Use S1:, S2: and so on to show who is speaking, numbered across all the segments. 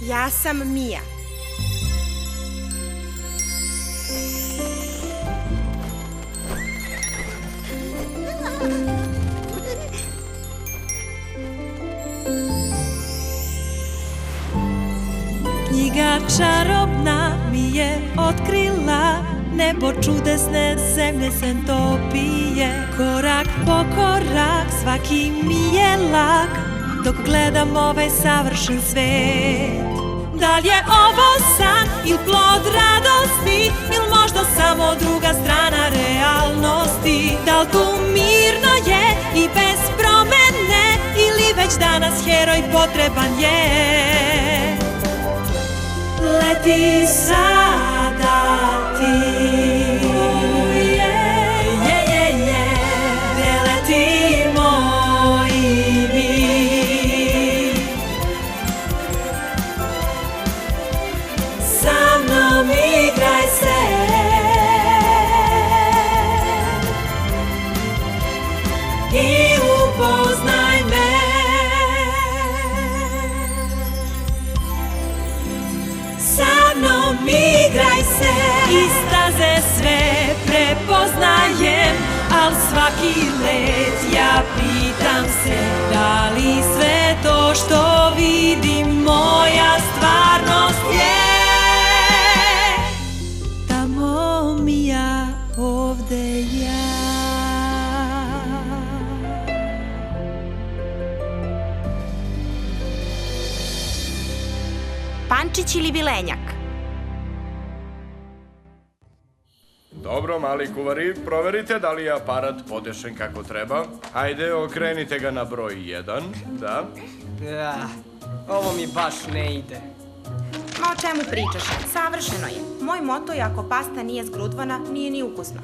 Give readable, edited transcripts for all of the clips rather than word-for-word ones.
S1: Ja sam Mija.
S2: Knjiga čarobna mi je otkrila nebo čudesne zemlje sentopije. Korak po korak svaki mi je lak dok gledam ovaj savršen svet. Da li je ovo san ili plod radosti ili možda samo druga strana realnosti? Da li tu mirno je i bez promene ili već danas heroj potreban je? Leti sada ti, gde letimo i mi. Sa mnom igraj se i upoznaj me. Sa mnom igraj se, iz staze sve prepoznajem, al svaki let ja pitam se da li sve to što vidim moja stvarnost je. Tamo mi ja, ovde ja.
S1: Pančić ili Vilenjak?
S3: Dobro, mali kuvari, proverite da li je aparat podešen kako treba. Hajde, okrenite ga na broj 1, da.
S4: Ovo mi baš ne ide.
S1: Ma o čemu pričaš? Savršeno je. Moj moto je ako pasta nije zgrudvana, nije ni ukusna.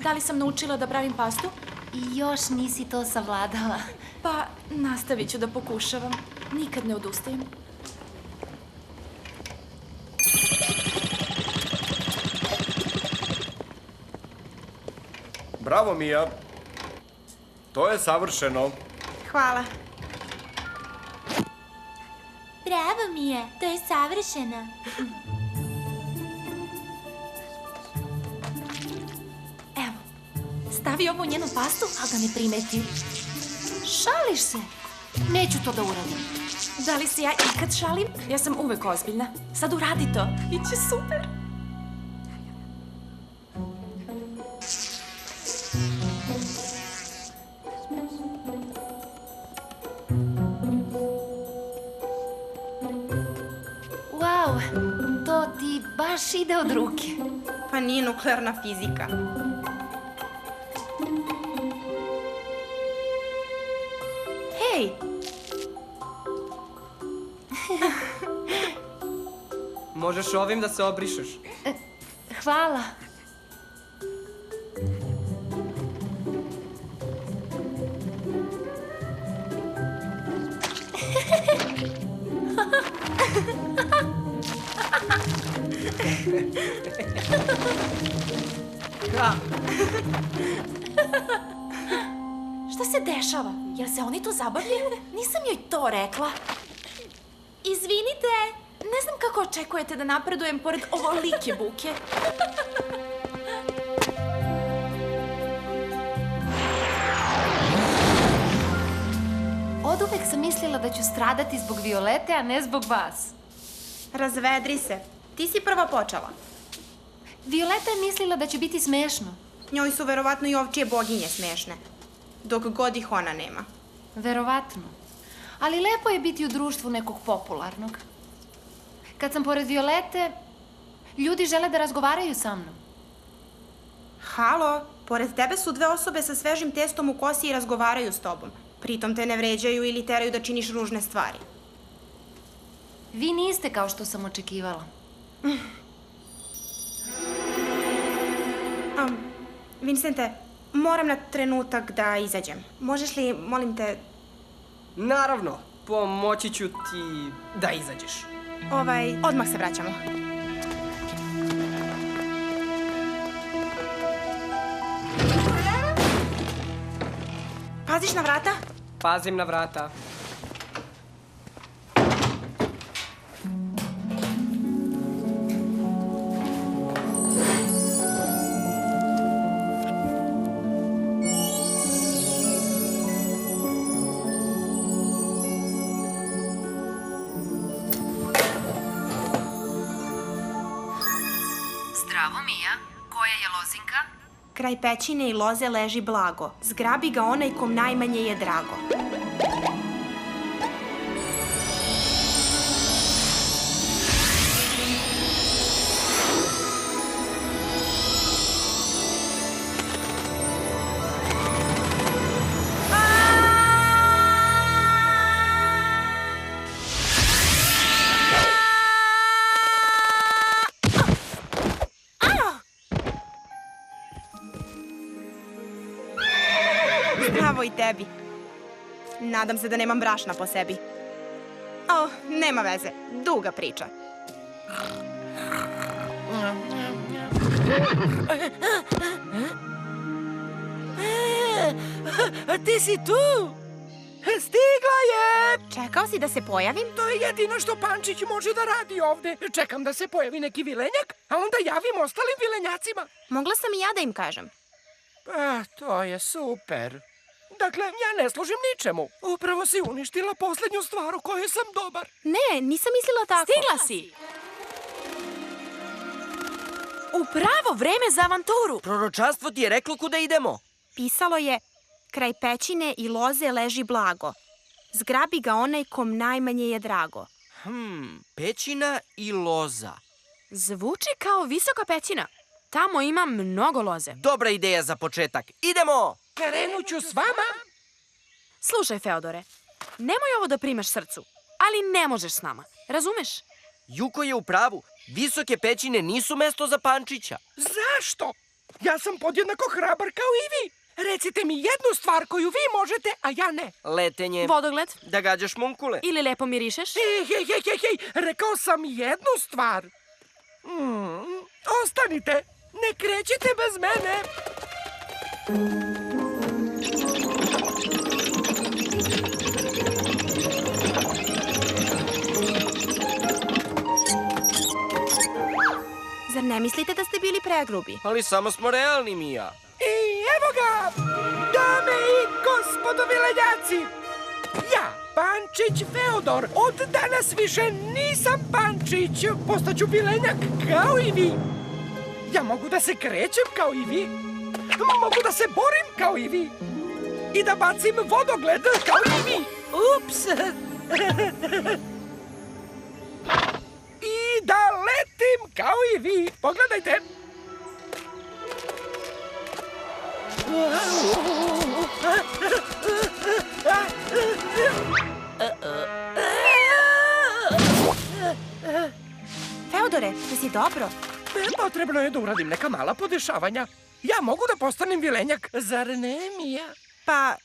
S5: Da li sam naučila da pravim pastu?
S6: I još nisi to savladala.
S5: Pa, nastavit ću da pokušavam. Nikad ne odustajem.
S3: Bravo, Mija. To je savršeno.
S1: Hvala.
S6: Bravo mi je, to je savršeno.
S5: Evo, stavi ovo u njenu pastu, ali da ne primeti.
S6: Šališ se? Neću to da uradim.
S5: Da li se ja ikad šalim? Ja sam uvek ozbiljna. Sad uradi to. Biće super.
S6: Wow, to ti baš ide od ruke.
S1: Pa nije nuklearna fizika. Hej!
S4: Možeš ovim da se obrišeš.
S6: Hvala.
S5: Šta se dešava? Jel se oni tu zabavljaju? Nisam joj to rekla. Izvinite, ne znam kako očekujete da napredujem pored ovolike buke.
S6: Oduvek sam mislila da ću stradati zbog Violete, a ne zbog vas.
S1: Razvedri se. Ti si prva počela.
S6: Violeta je mislila da će biti smešno.
S1: Njoj su verovatno i ovčije boginje smešne. Dok god ih ona nema.
S6: Verovatno. Ali lepo je biti u društvu nekog popularnog. Kad sam pored Violete, ljudi žele da razgovaraju sa mnom.
S1: Halo, pored tebe su dve osobe sa svežim testom u kosi i razgovaraju s tobom. Pritom te ne vređaju ili teraju da činiš ružne stvari.
S6: Vi niste kao što sam očekivala.
S1: Vincente, moram na trenutak da izađem. Možeš li, molim te...
S4: Naravno, pomoći ću ti da izađeš.
S1: Odmah se vraćamo. Paziš na vrata?
S4: Pazim na vrata.
S6: Zdravo, Mija. Koja je lozinka?
S1: Kraj pećine i loze leži blago. Zgrabi ga onaj kom najmanje je drago. Bravo i tebi. Nadam se da nemam brašna po sebi. O, nema veze. Duga priča.
S7: Ti si tu? Stigla je!
S1: Čekao si da se pojavim?
S7: To je jedino što Pančić može da radi ovde. Čekam da se pojavi neki vilenjak, a onda javim ostalim vilenjacima.
S1: Mogla sam i ja da im kažem.
S7: To je super. Dakle, ja ne služim ničemu. Upravo si uništila poslednju stvar u kojoj sam dobar.
S1: Ne, nisam mislila tako.
S5: Stigla si! U pravo vreme za avanturu!
S8: Proročanstvo ti je reklo kuda idemo.
S1: Pisalo je, kraj pećine i loze leži blago. Zgrabi ga onaj kom najmanje je drago.
S8: Pećina i loza.
S5: Zvuči kao visoka pećina. Tamo ima mnogo loze.
S8: Dobra ideja za početak. Idemo!
S7: Krenut ću s vama.
S5: Slušaj, Feodore, nemoj ovo da primaš srcu, ali ne možeš s nama, razumeš?
S8: Juko je u pravu. Visoke pećine nisu mesto za Pančića.
S7: Zašto? Ja sam podjednako hrabar kao i vi. Recite mi jednu stvar koju vi možete, a ja ne.
S8: Letenje.
S5: Vodogled
S8: Da gađaš munkule.
S5: ili lepo mirišeš?
S7: Hej, rekao sam jednu stvar. Ostanite, ne krećite bez mene.
S1: Zar ne mislite da ste bili pregrubi?
S8: Ali samo smo realni, Mija.
S7: I evo ga, dame i gospodo vilenjaci. Ja, Pančić Feodor, od danas više nisam Pančić. Postaću vilenjak kao i vi. Ja mogu da se krećem kao i vi. Mogu da se borim kao i vi. I da bacim vodogled kao i vi. Ups. I da letim kao i vi. Pogledajte.
S1: Feodore, jesi dobro?
S7: Potrebno je da uradim neka mala podešavanja. Ja mogu da postanem vilenjak, zar ne, Mija?
S1: Pa,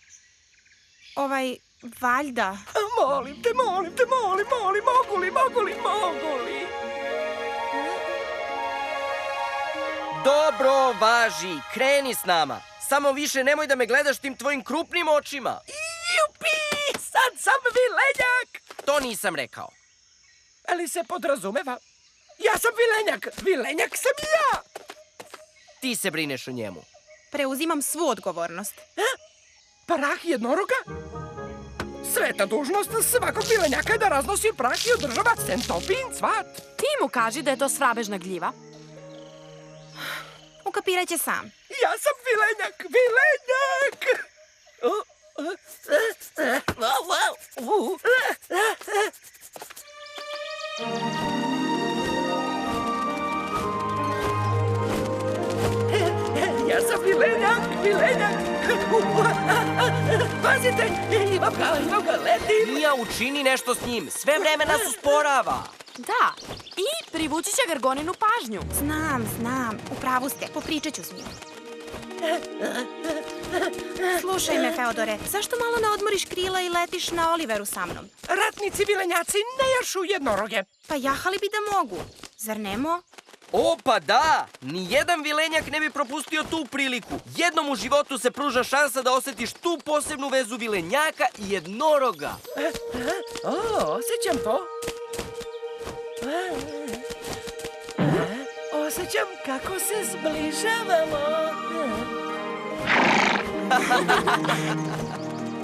S1: valjda.
S7: Molim te, mogu li?
S8: Dobro, važi. Kreni s nama. Samo više nemoj da me gledaš tim tvojim krupnim očima.
S7: Jupi, sad sam vilenjak!
S8: To nisam rekao.
S7: Ali se podrazumeva. Ja sam vilenjak sam ja!
S8: Ti se brineš o njemu.
S1: Preuzimam svu odgovornost.
S7: Prah jednoroga? Sveta dužnost svakog vilenjaka je da raznosi prah i održava centopin cvat.
S5: Ti mu kaži da je to svabežna gljiva.
S1: Ukapirat će sam.
S7: Ja sam vilenjak! Ja sam vilenjak! Pazite, imam ga, letim!
S8: Mija, učini nešto s njim. Sve vreme nas usporava.
S5: Da, i privući će Gargoninu pažnju.
S1: Znam, u pravu ste, popričat ću s njim. Slušaj me, Feodore, zašto malo ne odmoriš krila i letiš na Oliveru sa mnom?
S7: Ratnici vilenjaci ne jašu jednoroge.
S1: Pa jahali bi da mogu, zar nemo?
S8: O, pa da! Nijedan vilenjak ne bi propustio tu priliku. Jednom u životu se pruža šansa da osjetiš tu posebnu vezu vilenjaka i jednoroga.
S7: Osjećam to. Osjećam kako se zbližavamo.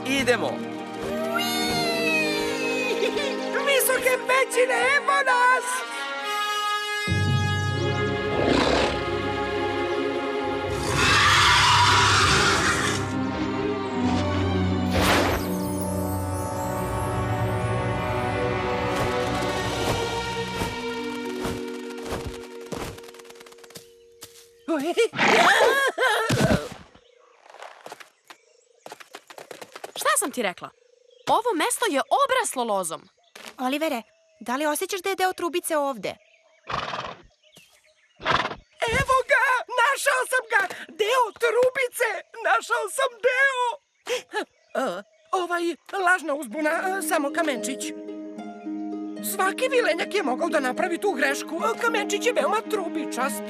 S8: Idemo.
S7: Visoke pećine, evo nas!
S9: Šta sam ti rekla? Ovo mesto je obraslo lozom.
S1: Olivere, da li osjećaš da je deo trubice ovde?
S7: Evo ga! Našao sam ga! Deo trubice! Našao sam deo! Lažna uzbuna, samo kamenčić. Svaki vilenjak je mogao da napravi tu grešku. Kamenčić je veoma trubičast.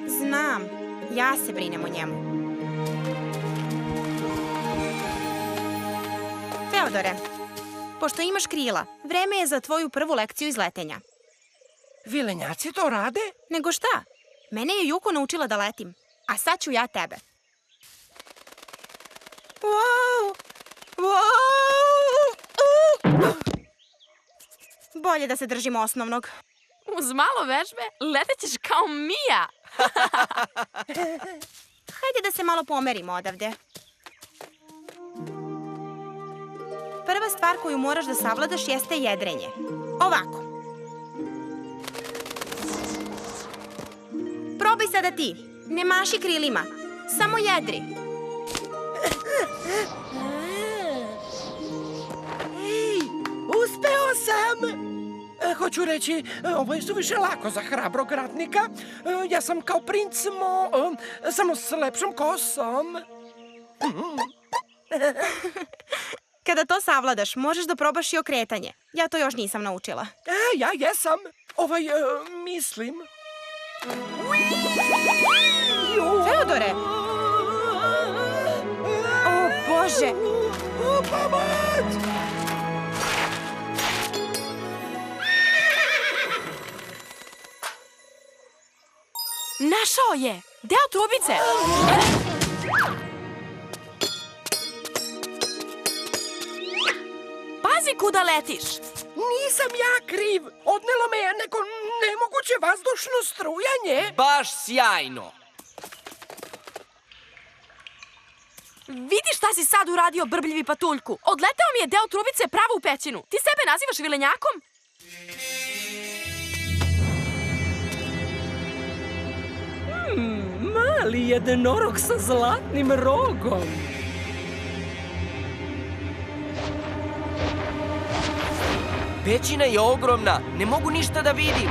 S1: Znam, ja se brinem o njemu. Feodore, pošto imaš krila, vreme je za tvoju prvu lekciju izletenja.
S7: Vilenjaci to rade?
S1: Nego šta? Mene je Juko naučila da letim, a sad ću ja tebe. Wow! Wow! Bolje da se držimo osnovnog.
S9: Uz malo vežbe letećeš kao Mija.
S1: Hajde da se malo pomerimo odavde. Prva stvar koju moraš da savladaš jeste jedrenje. Ovako. Probaj sada ti. Ne maši krilima. Samo jedri.
S7: Ej, uspeo sam! Hoću reći, ovo je suviše lako za hrabrog ratnika. Ja sam kao princ Mo, samo s lepšom kosom.
S1: Kada to savladaš, možeš da probaš i okretanje. Ja to još nisam naučila.
S7: Ja jesam. Mislim.
S1: Feodore! O, Bože!
S7: Pomoć!
S9: Našao je! Deo trubice! Pazi kuda letiš!
S7: Nisam ja kriv. Odnelo me je neko nemoguće vazdušno strujanje.
S8: Baš sjajno.
S9: Vidi šta si sad uradio, brbljivi patuljku. Odleteo mi je deo trubice pravo u pećinu. Ti sebe nazivaš vilenjakom?
S7: Mali jednoroג sa zlatnim rogom.
S8: Pećina je ogromna. Ne mogu ništa da vidim.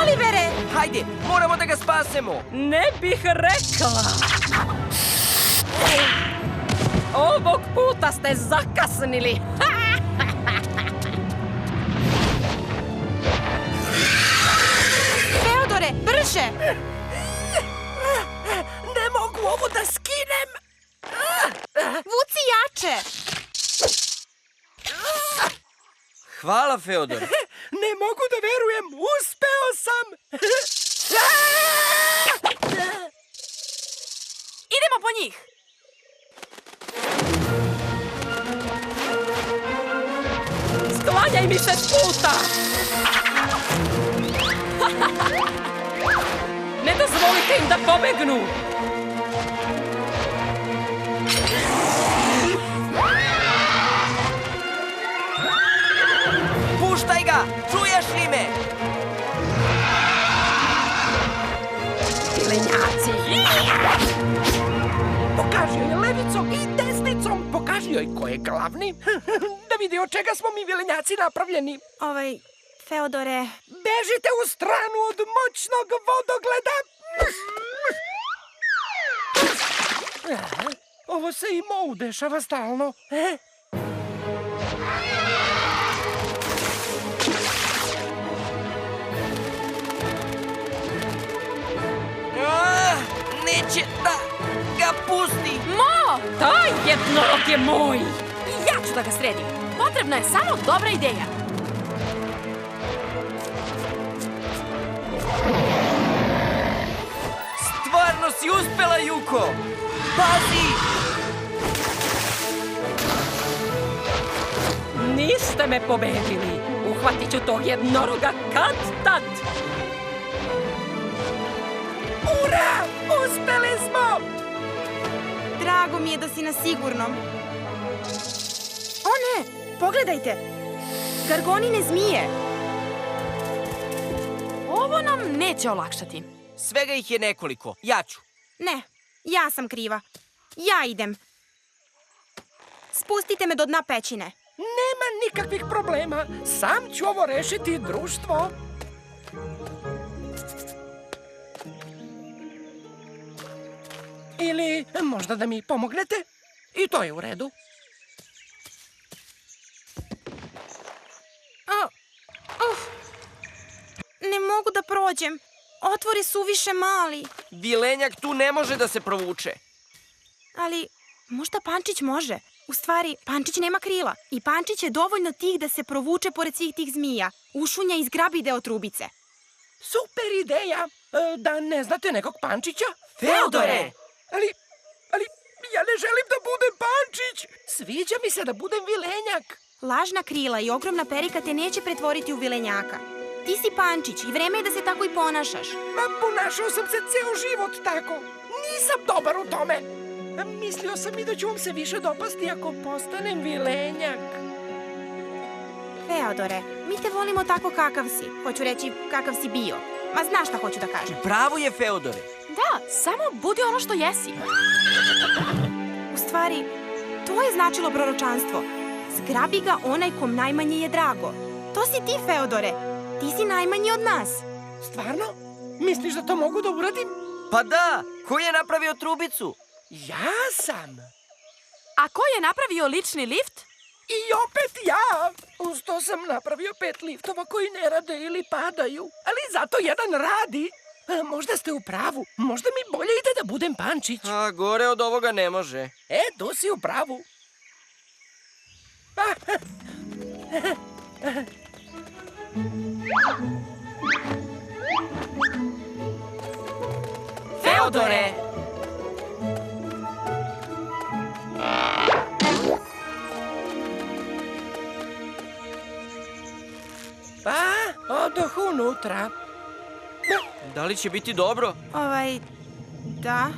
S1: Olivere!
S8: Hajde, moramo da ga spasemo.
S10: Ne bih rekla. Ovog puta ste zakasnili.
S1: Feodore, brže!
S7: Ne mogu ovo da skinem.
S1: Vuci jače!
S8: Hvala, Feodor.
S7: Ne mogu da verujem, uspeo sam.
S9: Idemo po njih!
S10: Sklanjaj mi se s puta. Ne dozvolite im da pobegnu.
S8: Puštaj ga! Čuješ li me?
S10: Vilenjaci.
S7: Pokaži joj levicom i desnicom. Pokaži joj ko je glavni. Da vidi od čega smo mi vilenjaci napravljeni.
S1: Feodore...
S7: Bežite u stranu od moćnog vodogleda. Ovo se i Mou dešava stalno.
S8: neće da ga pusti.
S9: Mo!
S10: Taj jednorog je moj!
S9: Ja ću da ga sredim. Potrebna je samo dobra ideja.
S8: Stvarno si uspela, Juko! Pazi!
S10: Niste me pobedili! Uhvatit ću tog jednoroga kad tad!
S7: Ura! Uspeli smo!
S1: Drago mi je da si na sigurnom. O ne, pogledajte. Gargonine zmije.
S9: Ovo nam neće olakšati.
S8: Svega ih je nekoliko. Ja ću.
S1: Ne, ja sam kriva. Ja idem. Spustite me do dna pećine.
S7: Nema nikakvih problema. Sam ću ovo rešiti, društvo. Ili možda da mi pomognete? I to je u redu.
S1: Ne mogu da prođem. Otvori su više mali.
S8: Vilenjak tu ne može da se provuče.
S1: Ali možda Pančić može. U stvari, Pančić nema krila. I Pančić je dovoljno tih da se provuče pored svih tih zmija. Ušunja i zgrabi deo trubice.
S7: Super ideja. Da ne znate nekog Pančića?
S8: Feodore!
S7: Ali ja ne želim da budem Pančić. Sviđa mi se da budem Vilenjak.
S1: Lažna krila i ogromna perika te neće pretvoriti u vilenjaka. Ti si Pančić i vreme je da se tako i ponašaš.
S7: Ma ponašao sam se ceo život tako. Nisam dobar u tome. Mislio sam i da ću vam se više dopasti ako postanem Vilenjak.
S1: Feodore, mi te volimo tako kakav si. Hoću reći kakav si bio. Ma znaš šta hoću da kažem.
S8: Pravo je, Feodore.
S9: Da, samo budi ono što jesi.
S1: U stvari, to je značilo proročanstvo. Zgrabi ga onaj kom najmanje je drago. To si ti, Feodore. Ti si najmanji od nas.
S7: Stvarno? Misliš da to mogu da uradim?
S8: Pa da, ko je napravio trubicu?
S7: Ja sam.
S9: A ko je napravio lični lift?
S7: I opet ja. Uz to sam napravio 5 liftova koji ne rade ili padaju. Ali zato jedan radi. Možda ste u pravu. Možda mi bolje ide da budem Pančić.
S8: A gore od ovoga ne može.
S7: Tu si u pravu.
S8: Feodore!
S7: Odoh unutra.
S8: Da li će biti dobro?
S1: Da.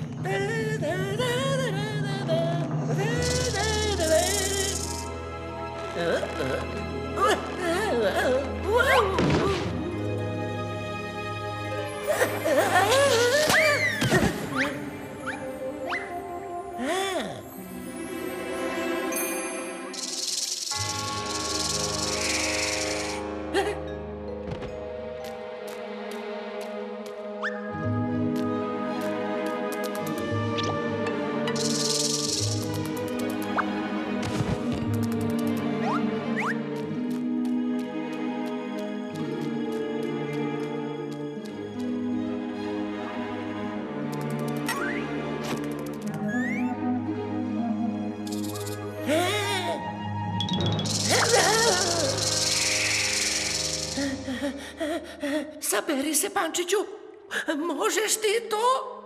S7: Saberi se, Pančiću. Možeš ti to?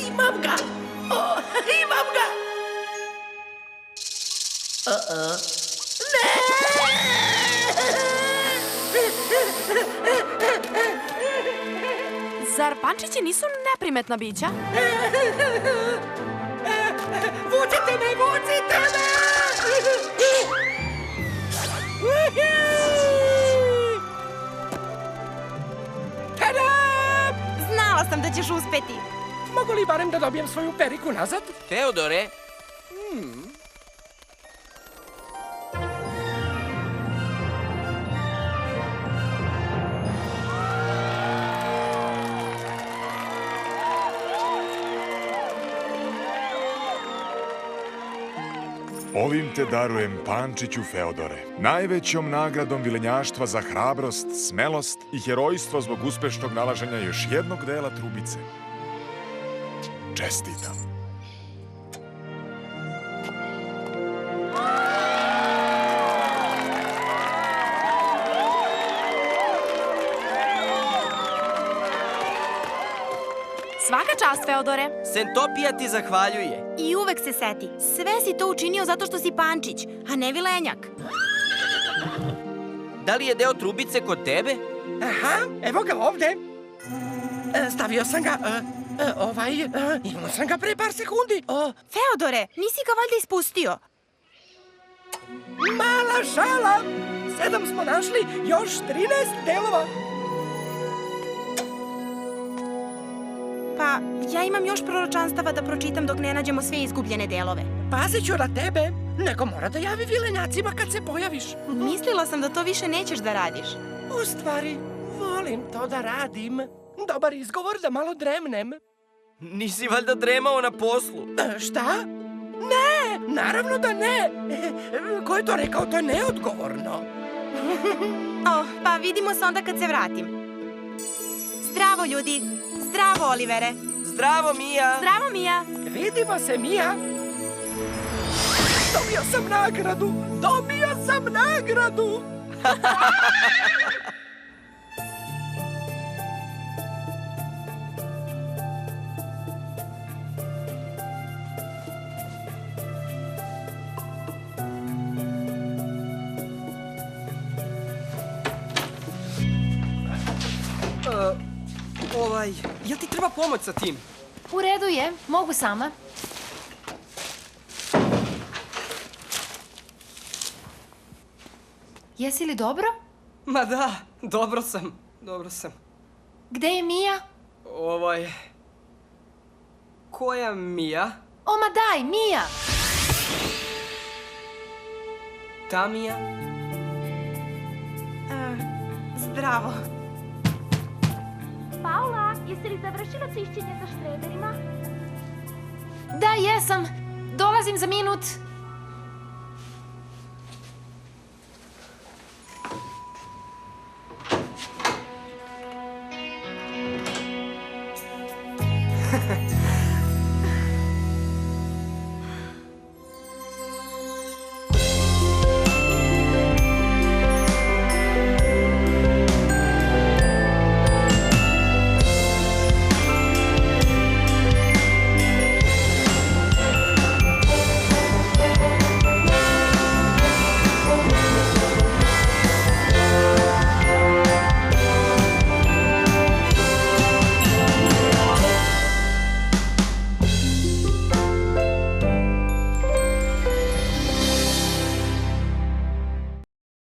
S7: Imam ga! Imam ga!
S9: Zar Pančići nisu neprimetna bića?
S7: Vucite me, vucite me!
S1: Znala sam da ćeš uspeti.
S7: Mogu li barem da dobijem svoju periku nazad?
S8: Feodore?
S11: Ovim te darujem, Pančiću Feodore, najvećom nagradom vilenjaštva za hrabrost, smelost i herojstvo zbog uspešnog nalaženja još jednog dela trubice. Čestitam.
S1: Svaka čast, Feodore.
S8: Sentopija ti zahvaljuje.
S1: I uvek se seti. Sve si to učinio zato što si Pančić, a ne vilenjak.
S8: Da li je deo trubice kod tebe?
S7: Aha, evo ga ovde. Stavio sam ga, imao sam ga pre par sekundi.
S1: Feodore, nisi ga valjda ispustio?
S7: Mala šala! 7 smo našli, još 13 delova.
S1: Pa, ja imam još proročanstava da pročitam dok ne nađemo sve izgubljene delove.
S7: Pazit ću na tebe. Neko mora da javi vilenjacima kad se pojaviš.
S1: Mislila sam da to više nećeš da radiš.
S7: U stvari, volim to da radim. Dobar izgovor da malo dremnem.
S8: Nisi valjda dremao na poslu?
S7: Šta? Ne, naravno da ne. Ko je to rekao? To je neodgovorno.
S1: Pa vidimo se onda kad se vratim. Zdravo, ljudi. Zdravo, Olivere.
S8: Zdravo, Mija.
S1: Zdravo, Mija.
S7: Vidimo se, Mija. Dobio sam nagradu. Dobio sam nagradu.
S4: Jel ti treba pomoć sa tim?
S6: U redu je, mogu sama. Jesi li dobro?
S4: Ma da, dobro sam.
S6: Gde je Mija?
S4: Koja Mija?
S6: O, ma daj, Mija!
S4: Ta Mija?
S1: Zdravo.
S5: Paula, jesi li završila čišćenje za štrederima?
S6: Da, jesam. Dolazim za minut.